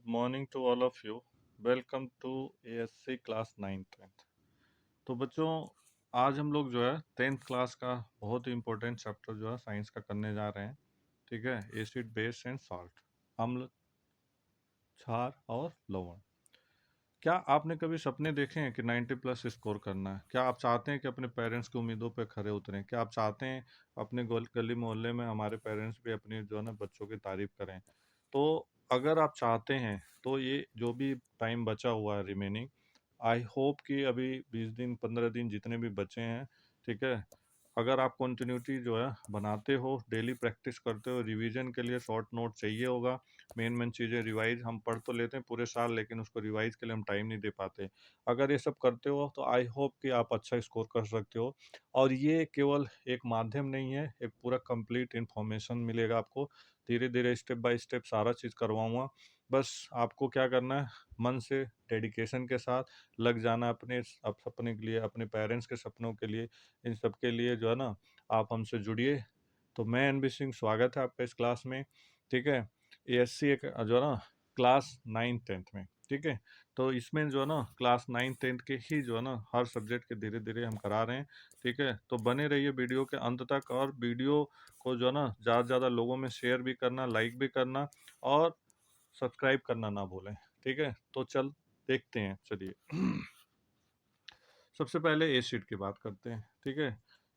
Morning to all of you. Welcome to ASC class 9th। तो बच्चों, आज हम लोग जो है 10th क्लास का बहुत ही इम्पोर्टेंट चैप्टर जो है साइंस का करने जा रहे हैं। ठीक है, एसिड बेस एंड सॉल्ट, अम्ल, क्षार और लवण। क्या आपने कभी सपने देखे हैं कि 90 प्लस स्कोर करना है? क्या आप चाहते हैं कि अपने पेरेंट्स की उम्मीदों पर खरे उतरें? क्या आप चाहते हैं अपने गली मोहल्ले में हमारे पेरेंट्स भी अपनी जो है ना बच्चों की तारीफ करें? तो अगर आप चाहते हैं तो ये जो भी टाइम बचा हुआ है रिमेनिंग, आई होप कि अभी 20 दिन 15 दिन जितने भी बचे हैं, ठीक है, अगर आप कंटिन्यूटी जो है बनाते हो, डेली प्रैक्टिस करते हो, रिवीजन के लिए शॉर्ट नोट चाहिए होगा। मेन चीज़ें रिवाइज हम पढ़ तो लेते हैं पूरे साल, लेकिन उसको रिवाइज के लिए हम टाइम नहीं दे पाते। अगर ये सब करते हो तो आई होप कि आप अच्छा स्कोर कर सकते हो। और ये केवल एक माध्यम नहीं है, एक पूरा कंप्लीट इन्फॉर्मेशन मिलेगा आपको। धीरे धीरे स्टेप बाय स्टेप सारा चीज़ करवाऊँगा। बस आपको क्या करना है, मन से डेडिकेशन के साथ लग जाना अपने सपने के लिए, अपने पेरेंट्स के सपनों के लिए, इन सब के लिए जो है ना आप हमसे जुड़िए। तो मैं एनबी सिंह, स्वागत है आपका इस क्लास में। ठीक है, एएससी एक जो है ना क्लास 9th 10th में, ठीक है। तो इसमें जो है ना क्लास 9th 10th के ही जो है ना हर सब्जेक्ट के धीरे धीरे हम करा रहे हैं। ठीक है, तो बने रहिए वीडियो के अंत तक, और वीडियो को जो है ना ज़्यादा से ज़्यादा लोगों में शेयर भी करना, लाइक भी करना, और सब्सक्राइब करना ना भूलें। ठीक है, तो चल देखते हैं, चलिए। सबसे पहले एसिड की बात करते हैं। ठीक है,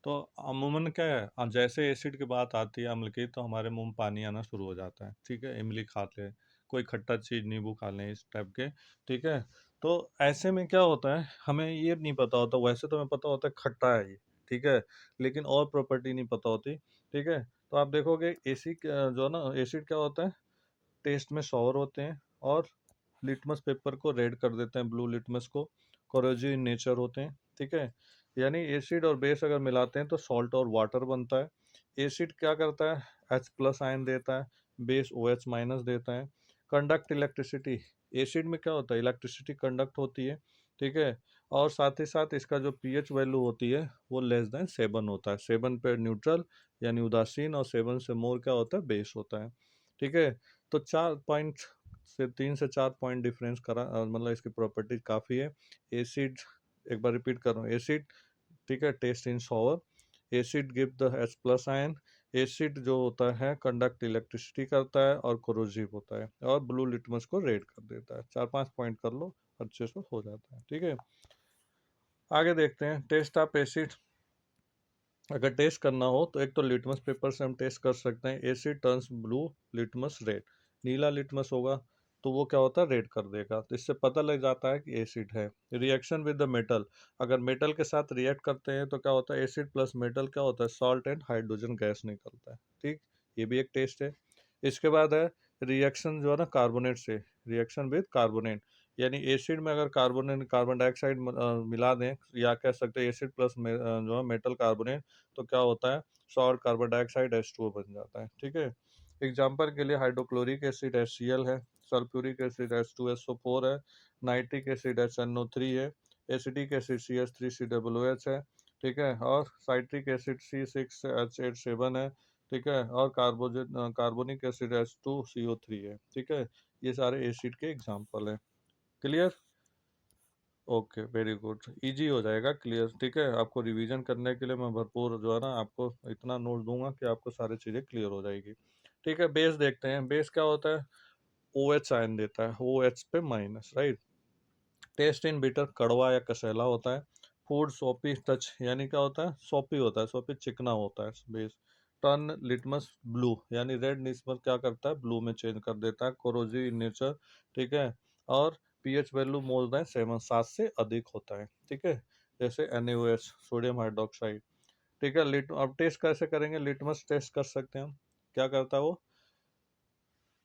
तो अमूमन क्या है, जैसे एसिड की बात आती है अम्ल की, तो हमारे मुंह में पानी आना शुरू हो जाता है। ठीक है, इमली खा ले, कोई खट्टा चीज़ नींबू खा लें, इस टाइप के। ठीक है, तो ऐसे में क्या होता है, हमें ये नहीं पता होता। वैसे तो हमें पता होता है खट्टा है ये, ठीक है, लेकिन और प्रॉपर्टी नहीं पता होती। ठीक है, तो आप देखोगे एसिड जो है ना, एसिड क्या होता है, टेस्ट में सॉर होते हैं, और लिटमस पेपर को रेड कर देते हैं, ब्लू लिटमस को। कोरोजिव इन नेचर होते हैं। ठीक है, यानी एसिड और बेस अगर मिलाते हैं तो सॉल्ट और वाटर बनता है। एसिड क्या करता है, H प्लस आयन देता है, बेस OH माइनस देता है। कंडक्ट इलेक्ट्रिसिटी, एसिड में क्या होता है, इलेक्ट्रिसिटी कंडक्ट होती है। ठीक है, और साथ ही साथ इसका जो pH वैल्यू होती है वो <7 होता है। 7 पे न्यूट्रल यानी उदासीन, और 7 से मोर क्या होता है, बेस होता है। ठीक है, तो 4 पॉइंट से 3 से 4 पॉइंट डिफरेंस करा, मतलब इसकी प्रॉपर्टी काफ़ी है। एसिड, एक बार रिपीट कर रहा हूँ, एसिड, ठीक है, test in sour, acid give the H plus ion, acid जो होता है कंडक्ट इलेक्ट्रिसिटी करता है और कोरोजिव होता है, और ब्लू लिटमस को रेड कर देता है। 4 5 पॉइंट कर लो, अच्छे से हो जाता है। ठीक है, आगे देखते हैं टेस्ट ऑफ एसिड। अगर टेस्ट करना हो तो एक तो लिटमस पेपर से हम टेस्ट कर सकते हैं। Acid turns blue, litmus red. नीला लिटमस होगा तो वो क्या होता है, रेड कर देगा, तो इससे पता लग जाता है कि एसिड है। रिएक्शन विद द मेटल, अगर मेटल के साथ रिएक्ट करते हैं तो क्या होता है, एसिड प्लस मेटल क्या होता है, सॉल्ट एंड हाइड्रोजन गैस निकलता है। ठीक, ये भी एक टेस्ट है। इसके बाद है रिएक्शन जो है ना कार्बोनेट से, रिएक्शन विद कार्बोनेट, यानी एसिड में अगर कार्बन डाइऑक्साइड मिला दें, या कह सकते हैं एसिड प्लस जो है मेटल कार्बोनेट, तो क्या होता है, सॉल्ट कार्बन डाइऑक्साइड H2O बन जाता है। ठीक है, एग्जाम्पल के लिए हाइड्रोक्लोरिक एसिड HCl है, सल्फ्यूरिक एसिड H2SO4 है, नाइट्रिक एसिड HNO3 है, एसिडिक एसिड CH3COOH है। ठीक है, और साइट्रिक एसिड C6H87 है। ठीक है, और कार्बोनिक एसिड H2CO3 है। ठीक है, ये सारे एसिड के एग्जाम्पल है। Clear? Okay, very good, easy हो जाएगा, क्लियर। ठीक है, आपको रिवीजन करने के लिए मैं भरपूर जो है ना आपको इतना नोट दूंगा कि आपको सारी चीज़ें क्लियर हो जाएगी। ठीक है, बेस देखते हैं। बेस क्या होता है, OH आयन देता है, OH पे माइनस, राइट। टेस्ट इन बिटर, कड़वा या कसैला होता है। फूड सोपी टच, यानी क्या होता है, सोपी होता है, सोपी चिकना होता है बेस। टर्न लिटमस ब्लू, यानी रेड निस्बत क्या करता है, ब्लू में चेंज कर देता है। कोरोजिव इन नेचर, ठीक है, और pH वैल्यू मोर देन 7, 7 से अधिक होता है। ठीक है, जैसे NaOH, सोडियम हाइड्रोक्साइड। ठीक है, अब टेस्ट कैसे करेंगे, लिटमस टेस्ट कर सकते हैं हम। क्या करता है वो,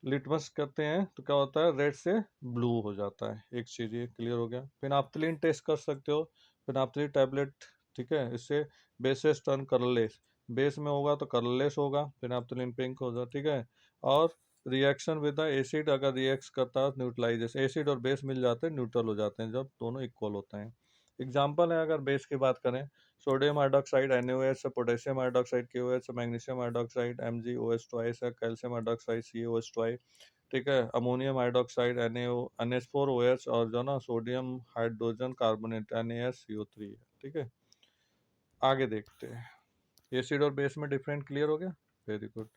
लिटमस करते हैं तो क्या होता है, रेड से ब्लू हो जाता है। एक चीज ये क्लियर हो गया। फिनाप्थलीन टेस्ट कर सकते हो, फिनाप्थलीन टैबलेट। ठीक है, इससे बेसेस टर्न कलरलेस, बेस में होगा तो कलरलेस होगा, फिनाप्थलीन पिंक होगा। ठीक है, और रिएक्शन विद द एसिड, अगर रिएक्ट करता है न्यूट्रलाइजेशन, एसिड और बेस मिल जाते हैं, न्यूट्रल हो जाते हैं जब दोनों इक्वल होते हैं। एग्जाम्पल है अगर बेस की बात करें, sodium hydroxide NaOH, potassium hydroxide KOH, magnesium hydroxide MgOH twice है, कैल्शियम हाइड्रोक्साइड CaOH ट्वाइस, ठीक है, अमोनियम हाइड्रोक्साइड NaNH4OH, और जो ना सोडियम हाइड्रोजन कार्बोनेट NaSCO3 है, ठीक है। आगे देखते हैं, एसिड और बेस में डिफरेंट क्लियर हो गया, वेरी गुड।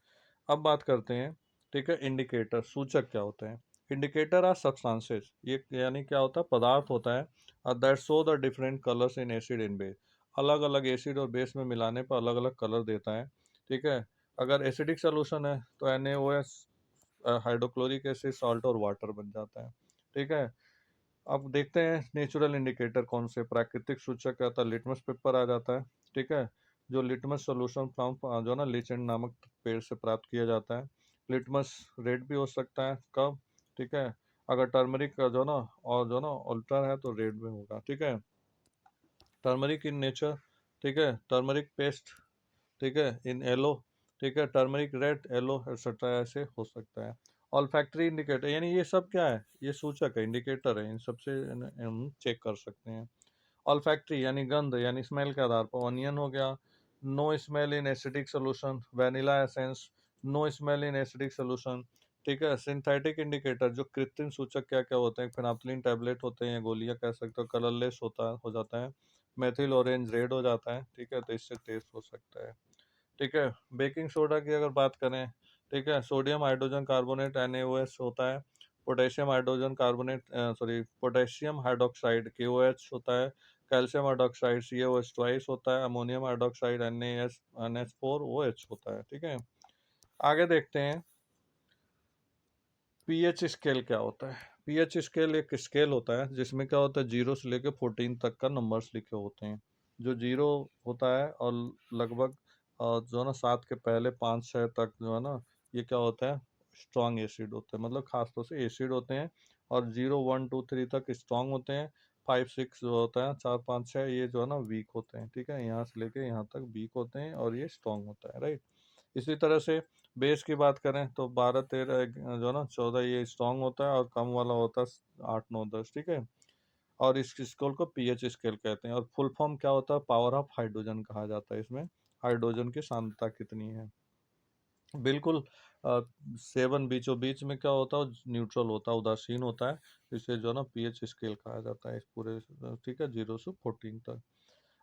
अब बात करते हैं, ठीक है, इंडिकेटर, सूचक क्या होते हैं। इंडिकेटर आर सब्सटेंसेस, ये यानी क्या होता है, पदार्थ होता है that show the different colours in acid in base, अलग अलग एसिड और बेस में मिलाने पर अलग अलग कलर देता है, ठीक है। अगर एसिडिक सोल्यूशन है तो NaOH, हाइड्रोक्लोरिक एसिड, सॉल्ट और वाटर बन जाता है, ठीक है। अब देखते हैं नेचुरल इंडिकेटर कौन से, प्राकृतिक सूचक क्या होता है, लिटमस पेपर आ जाता है, ठीक है, जो लिटमस सोल्यूशन फ्रॉम जो ना लीचेंट नामक पेड़ से प्राप्त किया जाता है। लिटमस रेड भी हो सकता है, कब, ठीक है, अगर टर्मरिक का जो ना, और जो ना अल्टर है तो रेड में होगा, ठीक है। टर्मरिक इन नेचर, ठीक है, टर्मरिक पेस्ट, ठीक है, इन येलो, ठीक है, टर्मरिक रेड, येलो एक्सेट्रा ऐसे हो सकता है। ऑल फैक्ट्री इंडिकेटर, यानी ये सब क्या है, ये सूचक है, इंडिकेटर है, इन सबसे हम चेक कर सकते हैं। ऑल फैक्ट्री यानी गंध, यानी स्मेल के आधार पर, ऑनियन हो गया, no smell in acidic solution, vanilla essence, no smell in acidic solution, ठीक है। सिंथेटिक इंडिकेटर, जो कृत्रिम सूचक क्या क्या होते हैं, फिनाप्थलीन टैबलेट होते हैं, गोलियां कह सकते हो, कलरलेस हो जाता है, मेथिल ऑरेंज रेड हो जाता है, ठीक है, तो इससे टेस्ट हो सकता है, ठीक है। बेकिंग सोडा की अगर बात करें, ठीक है, सोडियम हाइड्रोजन कार्बोनेट NaOH होता है, potassium hydrogen carbonate sorry potassium hydroxide KOH होता है, कैल्शियम हाइड्रोक्साइड CaOH ट्वाइस होता है, अमोनियम हाइड्रोक्साइड NaNH4OH होता है, ठीक है। आगे देखते हैं पीएच स्केल क्या होता है। पीएच स्केल एक स्केल होता है जिसमें क्या होता है, 0 से लेकर 14 तक का नंबर्स लिखे होते हैं। जो 0 होता है और लगभग जो है ना 7 के पहले 5-6 तक जो है ना, ये क्या होता है, स्ट्रॉन्ग एसिड होते हैं, मतलब खासतौर से एसिड होते हैं। और 0 1 2 3 तक स्ट्रॉन्ग होते हैं, 5 6 जो होता है 4 5 6 ये जो है ना वीक होते हैं, ठीक है, यहाँ से लेके यहाँ तक वीक होते हैं और ये स्ट्रॉन्ग होता है, राइट। इसी तरह से बेस की बात करें तो 12 13 जो ना 14 ये स्ट्रॉन्ग होता है, और कम वाला होता है 8 9 10, ठीक है। और इस स्केल को पीएच स्केल कहते हैं, और फुल फॉर्म क्या होता है, पावर ऑफ हाइड्रोजन कहा जाता है। इसमें हाइड्रोजन की सांद्रता कितनी है, बिल्कुल सेवन बीचों बीच में क्या होता है, न्यूट्रल होता है, उदासीन होता है, इसे जो ना पीएच स्केल कहा जाता है, इस पूरे ठीक है 0 से 14 तक।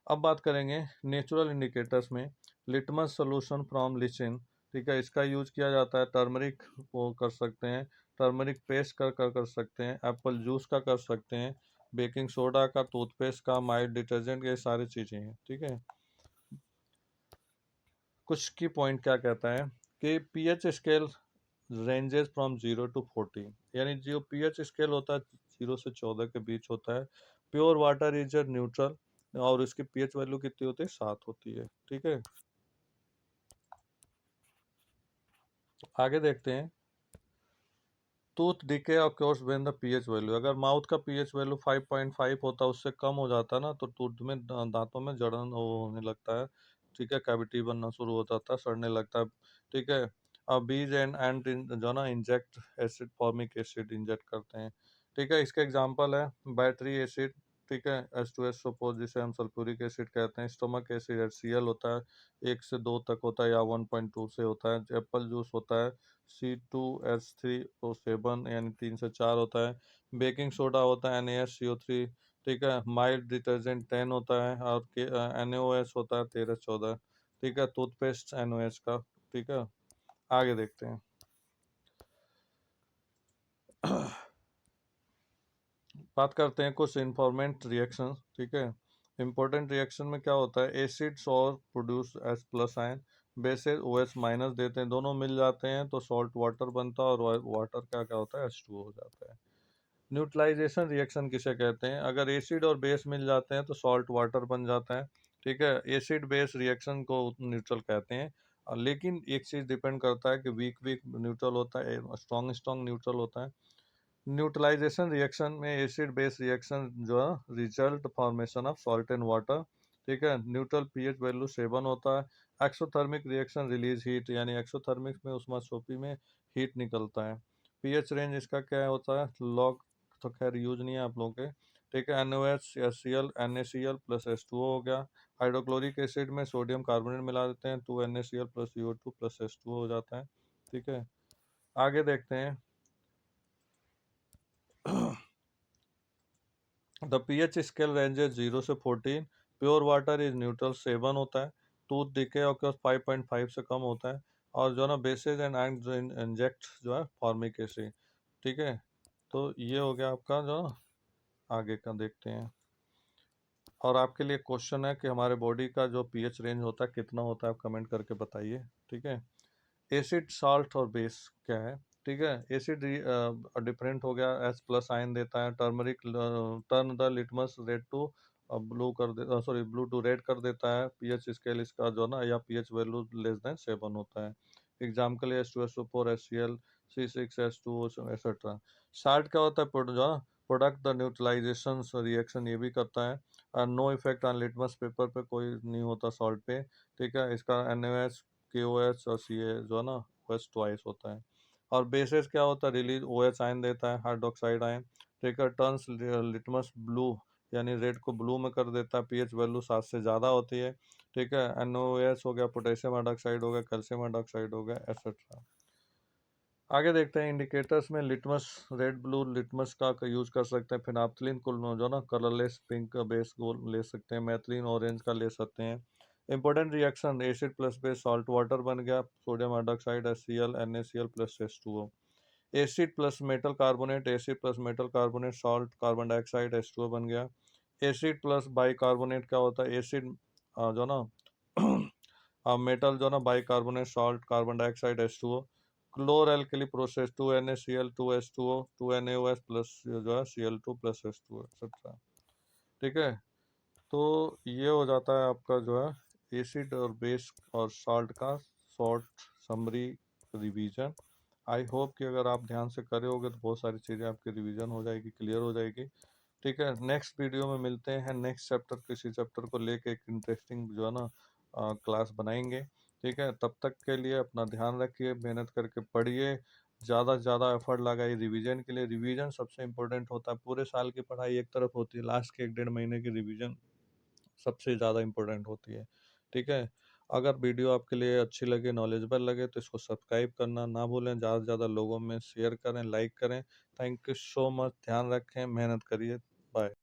अब बात करेंगे नेचुरल इंडिकेटर्स में, लिटमस सोल्यूशन फ्रॉम लिचिन, ठीक है, इसका यूज किया जाता है, टर्मरिक को कर सकते हैं, टर्मरिक पेस्ट कर सकते हैं, एप्पल जूस का कर सकते हैं, बेकिंग सोडा का, टूथपेस्ट का, माइल्ड डिटर्जेंट, ये सारी चीज़ें हैं, ठीक है। कुछ की पॉइंट क्या कहता है कि pH scale ranges from 0 to 14, यानी जो पीएच स्केल होता है 0 से 14 के बीच होता है। प्योर वाटर इज न्यूट्रल, और इसकी पीएच वैल्यू कितनी होती है, 7 होती है, ठीक है। आगे देखते हैं, tooth decay occurs when the pH value, अगर माउथ का पीएच वैल्यू 5.5 होता है, उससे कम हो जाता है ना, तो टूथ में दांतों में जड़न होने लगता है, ठीक है, कैविटी बनना शुरू हो जाता है, सड़ने लगता है, ठीक है। अब बीज एंड जो ना inject acid, formic acid inject करते हैं, ठीक है। इसका एग्जांपल है बैटरी एसिड, ठीक है, H2S सपोज, जिसे हम सल्फ्यूरिक एसिड कहते हैं, स्टोमक एसिड HCl होता है, 1 से 2 तक होता है, या 1.2 से होता है। एप्पल जूस होता है C2H3O7, यानी 3 से 4 होता है। बेकिंग सोडा होता है NaSCO3, ठीक है। माइल्ड डिटर्जेंट 10 होता है, और NaOH होता है 13 14, ठीक है। टूथपेस्ट NaOH का, ठीक है। आगे देखते हैं बात करते हैं कुछ इन्फॉर्मेंट रिएक्शन, ठीक है। इंपॉर्टेंट रिएक्शन में क्या होता है, एसिड्स और produce H plus ion, basis OH minus देते हैं, दोनों मिल जाते हैं तो सॉल्ट वाटर बनता है, और वाटर का क्या होता है, H2O हो जाता है। न्यूट्रलाइजेशन रिएक्शन किसे कहते हैं, अगर एसिड और बेस मिल जाते हैं तो सॉल्ट वाटर बन जाता है, ठीक है। एसिड बेस रिएक्शन को न्यूट्रल कहते हैं। लेकिन एक चीज़ डिपेंड करता है कि वीक वीक न्यूट्रल होता है, स्ट्रॉन्ग स्ट्रॉन्ग न्यूट्रल होता है। न्यूट्रलाइजेशन रिएक्शन में एसिड बेस रिएक्शन जो है result formation of salt and water, ठीक है। न्यूट्रल पीएच वैल्यू 7 होता है। एक्सोथर्मिक रिएक्शन रिलीज हीट, यानी एक्सोथर्मिक में उष्माशोपी में हीट निकलता है। पीएच रेंज इसका क्या होता है, लॉग तो खैर यूज नहीं है आप लोगों के, ठीक है। NaOH, HCl, NaCl plus H2O हो गया। हाइड्रोक्लोरिक एसिड में सोडियम कार्बोनेट मिला देते हैं, 2NaCl plus CO2 plus H2O हो जाता है। ठीक है, आगे देखते हैं। द पीएच स्केल रेंजेस 0 से 14। प्योर वाटर इज न्यूट्रल 7 होता है। टूथ डिके ऑकर्स 5.5 से कम होता है। और जो है ना बेसिस एंड इंजेक्ट जो है फॉर्मिक एसिड। ठीक है, तो ये हो गया आपका जो आगे का देखते हैं। और आपके लिए क्वेश्चन है कि हमारे बॉडी का जो पीएच रेंज होता है कितना होता है, आप कमेंट करके बताइए। ठीक है, एसिड, साल्ट और बेस क्या है। ठीक है, एसिड डिफरेंट हो गया, एस प्लस आयन देता है। Turmeric turn the litmus red to blue कर दे, सॉरी ब्लू टू रेड कर देता है। पीएच स्केल इसका जो ना या पीएच वैल्यू लेस देन 7 होता है। Example H2SO4, HCl, C6H2O etcetera. Salt क्या होता है, जो प्रोडक्ट द न्यूट्रलाइजेशन रिएक्शन ये भी करता है। No effect on litmus paper पे कोई नहीं होता सॉल्ट पे। ठीक है, इसका NaOH, KOH और Ca जो है ना OH ट्वाइस होता है। और बेसिस क्या होता है, रिलीज OH आयन देता है, हाइड्रोक्साइड आयन। ठीक है, टर्न्स लिटमस ब्लू यानी रेड को ब्लू में कर देता है, पीएच वैल्यू 7 से ज़्यादा होती है। ठीक है, NaOH हो गया, पोटेशियम हाइड्रोक्साइड हो गया, कैल्शियम हाइड्रोक्साइड हो गया, एक्सेट्रा। आगे देखते हैं इंडिकेटर्स में। लिटमस रेड ब्लू लिटमस का यूज कर सकते हैं। फिनाप्थलीन को जो ना कलरलेस पिंक बेस को ले सकते हैं। मैथिलीन ऑरेंज का ले सकते हैं। Important reaction, acid plus base salt water बन गया, sodium hydroxide HCl NaCl plus H2O। Acid plus metal carbonate, acid plus metal carbonate salt carbon dioxide H2O बन गया। एसिड प्लस बाइकार्बोनेट क्या होता है, एसिड जो ना मेटल जो ना bicarbonate salt carbon dioxide H2O। Chlor alkali process, 2NaCl 2H2O 2NaOH plus जो है Cl2 प्लस H2O एक्सेट्रा। ठीक है, तो ये हो जाता है आपका जो है एसिड और बेस और सॉल्ट का short summary revision. I hope कि अगर आप ध्यान से करे होगे तो बहुत सारी चीज़ें आपकी रिवीजन हो जाएगी, क्लियर हो जाएगी। ठीक है, नेक्स्ट वीडियो में मिलते हैं। नेक्स्ट चैप्टर, किसी चैप्टर को लेके एक इंटरेस्टिंग जो है ना क्लास बनाएंगे। ठीक है, तब तक के लिए अपना ध्यान रखिए, मेहनत करके पढ़िए, ज़्यादा से ज़्यादा एफर्ट लगाइए रिवीजन के लिए। रिवीजन सबसे इम्पोर्टेंट होता है। पूरे साल की पढ़ाई एक तरफ होती है, लास्ट के 1-1.5 महीने की रिवीजन सबसे ज़्यादा इम्पोर्टेंट होती है। ठीक है, अगर वीडियो आपके लिए अच्छी लगे, नॉलेजेबल लगे तो इसको सब्सक्राइब करना ना भूलें, ज़्यादा से ज़्यादा लोगों में शेयर करें, लाइक करें। थैंक यू सो मच, ध्यान रखें, मेहनत करिए, बाय।